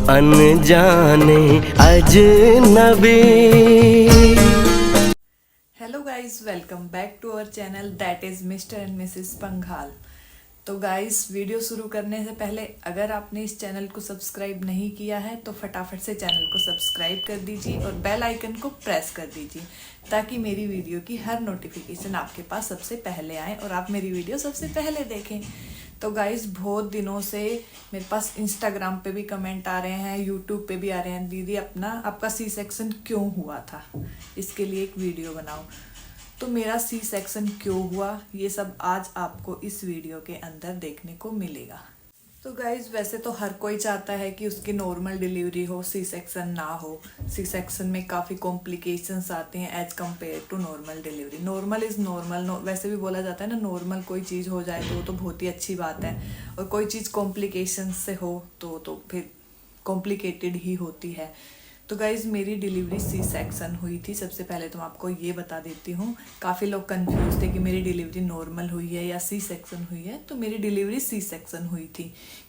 अनजाने अजनबी। Hello guys, welcome back to our channel that is Mr and Mrs Panghal. तो guys, video शुरू करने से पहले अगर आपने इस चैनल को सब्सक्राइब नहीं किया है तो फटाफट से चैनल को सब्सक्राइब कर दीजिए और बेल आइकन को प्रेस कर दीजिए ताकि मेरी वीडियो की हर नोटिफिकेशन आपके पास सबसे पहले आए और आप मेरी वीडियो सबसे पहले देखें। तो गाइस, बहुत दिनों से मेरे पास इंस्टाग्राम पे भी कमेंट आ रहे हैं, यूट्यूब पे भी आ रहे हैं, दीदी आपका सी सेक्शन क्यों हुआ था, इसके लिए एक वीडियो बनाओ। तो मेरा सी सेक्शन क्यों हुआ, ये सब आज आपको इस वीडियो के अंदर देखने को मिलेगा। तो गाइज, वैसे तो हर कोई चाहता है कि उसकी नॉर्मल डिलीवरी हो, सी सेक्शन ना हो। सी सेक्शन में काफ़ी कॉम्प्लिकेशंस आते हैं as compare to normal delivery. Normal is normal, वैसे भी बोला जाता है ना, नॉर्मल कोई चीज़ हो जाए तो वो तो बहुत ही अच्छी बात है, और कोई चीज़ कॉम्प्लिकेशन से हो तो फिर कॉम्प्लिकेटेड ही होती है। तो गाइज़, मेरी डिलीवरी सी सेक्शन हुई थी। सबसे पहले तो मैं आपको ये बता देती हूँ, काफ़ी लोग कंफ्यूज थे कि मेरी डिलीवरी नॉर्मल हुई है या सी सेक्शन हुई है। तो मेरी डिलीवरी सी सेक्शन हुई थी।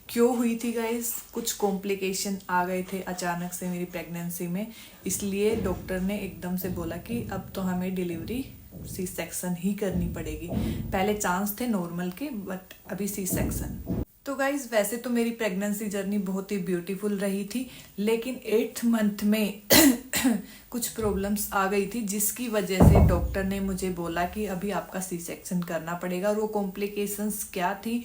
क्यों हुई थी गाइज़? कुछ कॉम्प्लिकेशन आ गए थे अचानक से मेरी प्रेगनेंसी में, इसलिए डॉक्टर ने एकदम से बोला कि अब तो हमें डिलीवरी सी सेक्शन ही करनी पड़ेगी। पहले चांस थे नॉर्मल के, बट अभी सी सेक्शन। तो गाइज, वैसे तो मेरी प्रेगनेंसी जर्नी बहुत ही ब्यूटीफुल रही थी, लेकिन 8th मंथ में कुछ प्रॉब्लम्स आ गई थी, जिसकी वजह से डॉक्टर ने मुझे बोला कि अभी आपका सी सेक्शन करना पड़ेगा। और वो कॉम्प्लिकेशंस क्या थी?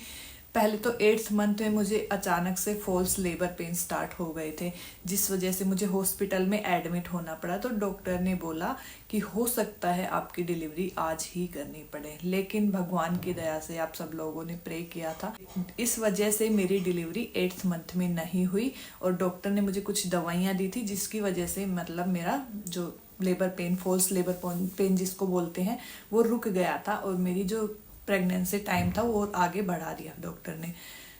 पहले तो 8th मंथ में मुझे अचानक से फॉल्स लेबर पेन स्टार्ट हो गए थे, जिस वजह से मुझे हॉस्पिटल में एडमिट होना पड़ा। तो डॉक्टर ने बोला कि हो सकता है आपकी डिलीवरी आज ही करनी पड़े, लेकिन भगवान की दया से आप सब लोगों ने प्रे किया था, इस वजह से मेरी डिलीवरी 8th मंथ में नहीं हुई। और डॉक्टर ने मुझे कुछ दवाइयाँ दी थी, जिसकी वजह से मतलब मेरा जो labour pain, false labour pain जिसको बोलते हैं, वो रुक गया था और मेरी जो प्रेगनेंसी टाइम था वो आगे बढ़ा दिया डॉक्टर ने।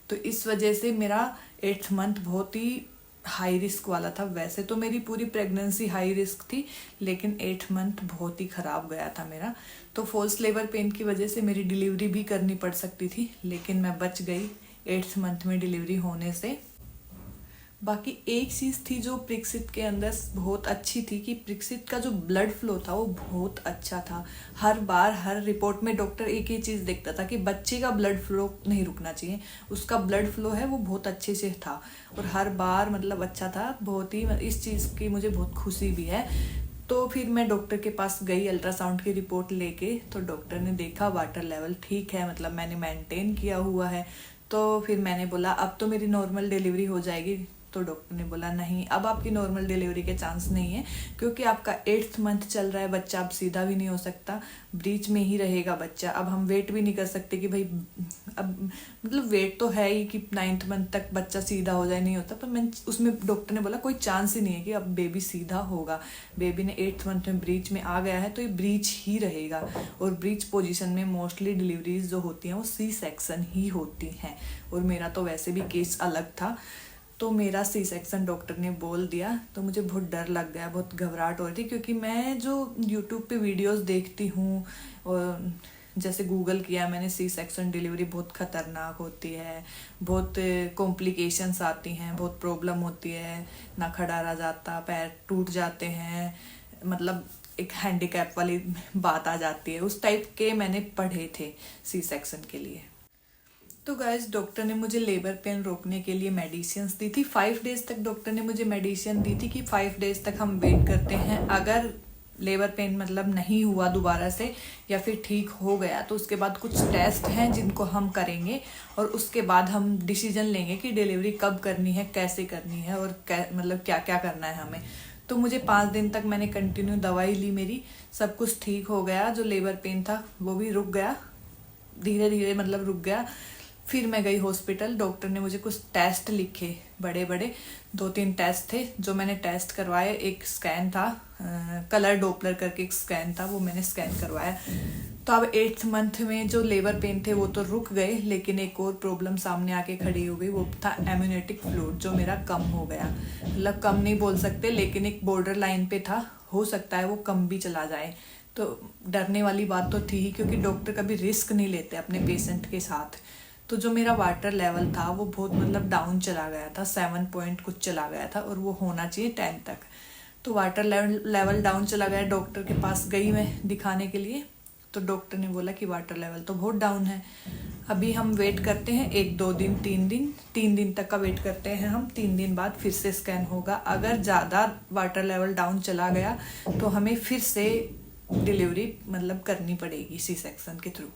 तो इस वजह से मेरा 8th मंथ बहुत ही हाई रिस्क वाला था। वैसे तो मेरी पूरी प्रेगनेंसी हाई रिस्क थी, लेकिन 8th मंथ बहुत ही ख़राब गया था मेरा। तो फॉल्स लेबर पेन की वजह से मेरी डिलीवरी भी करनी पड़ सकती थी, लेकिन मैं बच गई 8th मंथ में डिलीवरी होने से। बाकी एक चीज़ थी जो प्रिक्सित के अंदर बहुत अच्छी थी कि प्रिक्सित का जो ब्लड फ्लो था वो बहुत अच्छा था। हर बार हर रिपोर्ट में डॉक्टर एक ही चीज़ देखता था कि बच्चे का ब्लड फ्लो नहीं रुकना चाहिए, उसका ब्लड फ्लो है वो बहुत अच्छे से था, और हर बार मतलब अच्छा था बहुत ही। इस चीज़ की मुझे बहुत खुशी भी है। तो फिर मैं डॉक्टर के पास गई अल्ट्रासाउंड की रिपोर्ट लेके, तो डॉक्टर ने देखा वाटर लेवल ठीक है, मतलब मैंने मेंटेन किया हुआ है। तो फिर मैंने बोला अब तो मेरी नॉर्मल डिलीवरी हो जाएगी। तो डॉक्टर ने बोला नहीं, अब आपकी नॉर्मल डिलीवरी के चांस नहीं है, क्योंकि आपका 8th मंथ चल रहा है, बच्चा अब सीधा भी नहीं हो सकता, ब्रीच में ही रहेगा बच्चा। अब हम वेट भी नहीं कर सकते कि भाई, अब मतलब वेट तो है ही कि 9th मंथ तक बच्चा सीधा हो जाए, नहीं होता। पर मैं उसमें डॉक्टर ने बोला कोई चांस ही नहीं है कि अब बेबी सीधा होगा। बेबी ने 8th मंथ में ब्रीच में आ गया है तो ये ब्रीच ही रहेगा, और ब्रीच पोजीशन में मोस्टली डिलीवरीज जो होती हैं वो सी सेक्शन ही होती हैं, और मेरा तो वैसे भी केस अलग था। तो मेरा सी सेक्शन डॉक्टर ने बोल दिया, तो मुझे बहुत डर लग गया, बहुत घबराहट हो रही थी, क्योंकि मैं जो यूट्यूब पे वीडियोस देखती हूँ, और जैसे गूगल किया मैंने, सी सेक्शन डिलीवरी बहुत ख़तरनाक होती है, बहुत कॉम्प्लिकेशंस आती हैं, बहुत प्रॉब्लम होती है, ना खड़ा रह जाता, पैर टूट जाते हैं, मतलब एक हैंडीकैप वाली बात आ जाती है, उस टाइप के मैंने पढ़े थे सी सेक्शन के लिए। तो गाइस, डॉक्टर ने मुझे लेबर पेन रोकने के लिए मेडिसिन्स दी थी। 5 डेज तक डॉक्टर ने मुझे मेडिसिन दी थी कि 5 डेज तक हम वेट करते हैं, अगर लेबर पेन मतलब नहीं हुआ दोबारा से या फिर ठीक हो गया तो उसके बाद कुछ टेस्ट हैं जिनको हम करेंगे, और उसके बाद हम डिसीजन लेंगे कि डिलीवरी कब करनी है, कैसे करनी है, और मतलब क्या क्या करना है हमें। तो मुझे 5 दिन तक मैंने कंटिन्यू दवाई ली, मेरी सब कुछ ठीक हो गया, जो लेबर पेन था वो भी रुक गया, धीरे धीरे मतलब रुक गया। फिर मैं गई हॉस्पिटल, डॉक्टर ने मुझे कुछ टेस्ट लिखे, बड़े बड़े 2-3 टेस्ट थे जो मैंने टेस्ट करवाए। एक स्कैन था, कलर डोपलर करके एक स्कैन था, वो मैंने स्कैन करवाया। तो अब 8th मंथ में जो लेबर पेन थे वो तो रुक गए, लेकिन एक और प्रॉब्लम सामने आके खड़ी हो गई, वो था एम्यूनेटिक फ्लूइड, जो मेरा कम हो गया। मतलब कम नहीं बोल सकते, लेकिन एक बॉर्डर लाइन पे था, हो सकता है वो कम भी चला जाए। तो डरने वाली बात तो थी ही, क्योंकि डॉक्टर कभी रिस्क नहीं लेते अपने पेशेंट के साथ। तो जो मेरा वाटर लेवल था वो बहुत मतलब डाउन चला गया था, 7 पॉइंट कुछ चला गया था, और वो होना चाहिए 10 तक। तो वाटर लेवल डाउन चला गया। डॉक्टर के पास गई मैं दिखाने के लिए, तो डॉक्टर ने बोला कि वाटर लेवल तो बहुत डाउन है। अभी हम वेट करते हैं 1-2 दिन, 3 दिन तक का वेट करते हैं हम। 3 दिन बाद फिर से स्कैन होगा। अगर ज़्यादा वाटर लेवल डाउन चला गया तो हमें फिर से डिलीवरी मतलब करनी पड़ेगी सी सेक्शन के थ्रू।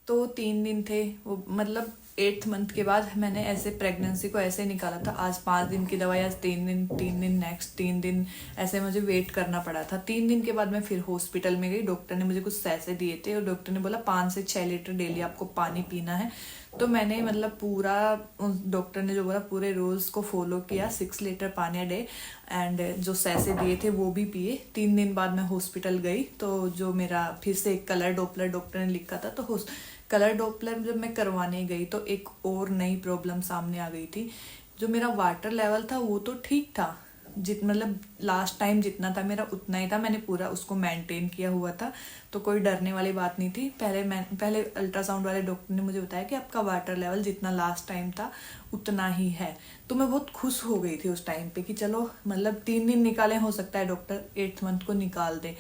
तो 3 दिन थे वो, मतलब 8th मंथ के बाद मैंने ऐसे प्रेगनेंसी को ऐसे निकाला था। आज 5 दिन की दवाई, आज 3 दिन नेक्स्ट 3 दिन, ऐसे मुझे वेट करना पड़ा था। 3 दिन के बाद मैं फिर हॉस्पिटल में गई। डॉक्टर ने मुझे कुछ सैसे दिए थे और डॉक्टर ने बोला 5 से 6 लीटर डेली आपको पानी पीना है। तो मैंने मतलब पूरा डॉक्टर ने जो बोला पूरे रूल्स को फॉलो किया। 6 लीटर पानी डे एंड जो सैसे दिए थे वो भी पिए। 3 दिन बाद मैं हॉस्पिटल गई, तो जो मेरा फिर से एक कलर डॉपलर डॉक्टर ने लिखा था, तो कलर डॉपलर जब मैं करवाने गई तो एक और नई प्रॉब्लम सामने आ गई थी। जो मेरा वाटर लेवल था वो तो ठीक था, मतलब लास्ट टाइम जितना था मेरा उतना ही था। मैंने पूरा उसको मेंटेन किया हुआ था, तो कोई डरने वाली बात नहीं थी। पहले अल्ट्रासाउंड वाले डॉक्टर ने मुझे बताया कि आपका वाटर लेवल जितना लास्ट टाइम था उतना ही है। तो मैं बहुत खुश हो गई थी उस टाइम पे कि चलो मतलब 3 दिन निकाले, हो सकता है डॉक्टर 8th मंथ को निकाल दे।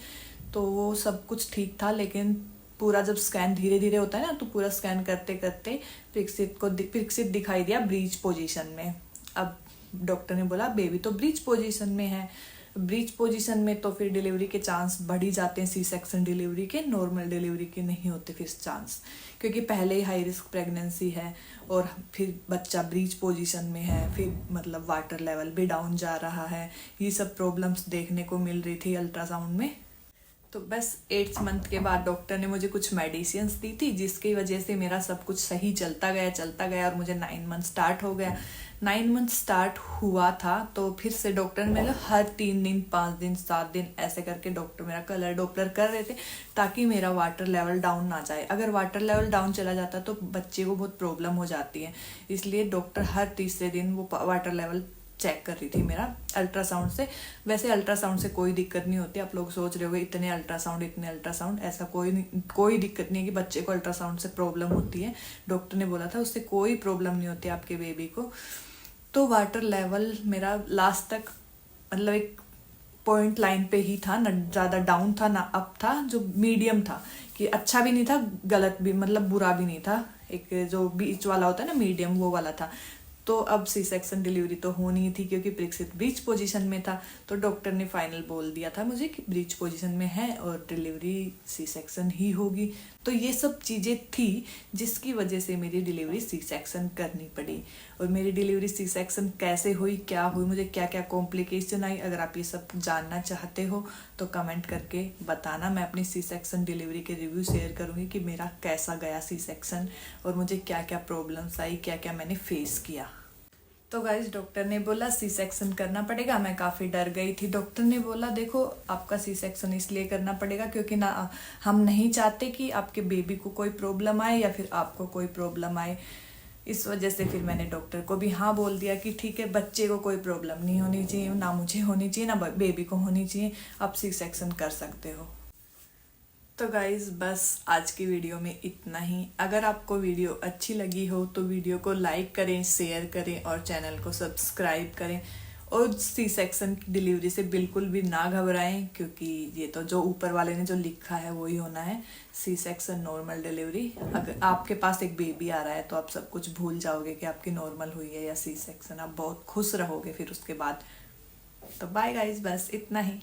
तो वो सब कुछ ठीक था, लेकिन पूरा जब स्कैन धीरे धीरे होता है ना, तो पूरा स्कैन करते करते प्रेक्सित दिखाई दिया ब्रीच पोजीशन में। अब डॉक्टर ने बोला बेबी तो ब्रीच पोजीशन में है। ब्रीच पोजीशन में तो फिर डिलीवरी के चांस बढ़ ही जाते हैं। सी सेक्शन डिलीवरी के, नॉर्मल डिलीवरी के नहीं होते फिर चांस, क्योंकि पहले ही हाई रिस्क प्रेगनेंसी है और फिर बच्चा ब्रीच पोजीशन में है, फिर मतलब वाटर लेवल भी डाउन जा रहा है। ये सब प्रॉब्लम्स देखने को मिल रही थी अल्ट्रासाउंड में। तो बस 8th मंथ के बाद डॉक्टर ने मुझे कुछ मेडिसिन्स दी थी, जिसकी वजह से मेरा सब कुछ सही चलता गया और मुझे 9 मंथ स्टार्ट हो गया। 9 मंथ स्टार्ट हुआ था तो फिर से डॉक्टर मेरा हर 3 दिन, 5 दिन, 7 दिन ऐसे करके डॉक्टर मेरा कलर डॉपलर कर रहे थे, ताकि मेरा वाटर लेवल डाउन ना जाए। अगर वाटर लेवल डाउन चला जाता तो बच्चे को बहुत प्रॉब्लम हो जाती है। इसलिए डॉक्टर हर तीसरे दिन वो वाटर लेवल चेक कर रही थी मेरा अल्ट्रासाउंड से। वैसे अल्ट्रासाउंड से कोई दिक्कत नहीं होती। आप लोग सोच रहे होगे इतने अल्ट्रासाउंड, ऐसा कोई दिक्कत नहीं है कि बच्चे को अल्ट्रासाउंड से प्रॉब्लम होती है। डॉक्टर ने बोला था उससे कोई प्रॉब्लम नहीं होती आपके बेबी को। तो वाटर लेवल मेरा लास्ट तक मतलब एक पॉइंट लाइन पे ही था, ना ज़्यादा डाउन था ना अप था, जो मीडियम था, कि अच्छा भी नहीं था गलत भी, मतलब बुरा भी नहीं था। एक जो बीच वाला होता है ना, मीडियम, वो वाला था। तो अब सी सेक्शन डिलीवरी तो होनी ही थी, क्योंकि प्रेक्सित ब्रीच पोजीशन में था। तो डॉक्टर ने फाइनल बोल दिया था मुझे कि ब्रीच पोजीशन में है और डिलीवरी सी सेक्शन ही होगी। तो ये सब चीज़ें थी जिसकी वजह से मेरी डिलीवरी सी सेक्शन करनी पड़ी। और मेरी डिलीवरी सी सेक्शन कैसे हुई, क्या हुई, मुझे क्या क्या कॉम्प्लिकेशन आई, अगर आप ये सब जानना चाहते हो तो कमेंट करके बताना। मैं अपनी सी सेक्शन डिलीवरी के रिव्यू शेयर करूँगी कि मेरा कैसा गया सी सेक्शन और मुझे क्या क्या प्रॉब्लम्स आई, क्या क्या मैंने फेस किया। तो गाइस डॉक्टर ने बोला सी सेक्शन करना पड़ेगा। मैं काफ़ी डर गई थी। डॉक्टर ने बोला देखो आपका सी सेक्शन इसलिए करना पड़ेगा क्योंकि ना हम नहीं चाहते कि आपके बेबी को कोई प्रॉब्लम आए या फिर आपको कोई प्रॉब्लम आए। इस वजह से फिर मैंने डॉक्टर को भी हाँ बोल दिया कि ठीक है, बच्चे को कोई प्रॉब्लम नहीं होनी चाहिए, ना मुझे होनी चाहिए, ना बेबी को होनी चाहिए, आप सी सेक्शन कर सकते हो। तो गाइज़ बस आज की वीडियो में इतना ही। अगर आपको वीडियो अच्छी लगी हो तो वीडियो को लाइक करें, शेयर करें और चैनल को सब्सक्राइब करें। और सी सेक्शन की डिलीवरी से बिल्कुल भी ना घबराएं, क्योंकि ये तो जो ऊपर वाले ने जो लिखा है वही होना है। C section normal delivery. अगर आपके पास एक बेबी आ रहा है तो आप सब कुछ भूल जाओगे कि आपकी नॉर्मल हुई है या सी सेक्शन। आप बहुत खुश रहोगे फिर उसके बाद। तो बाय गाइज, बस इतना ही।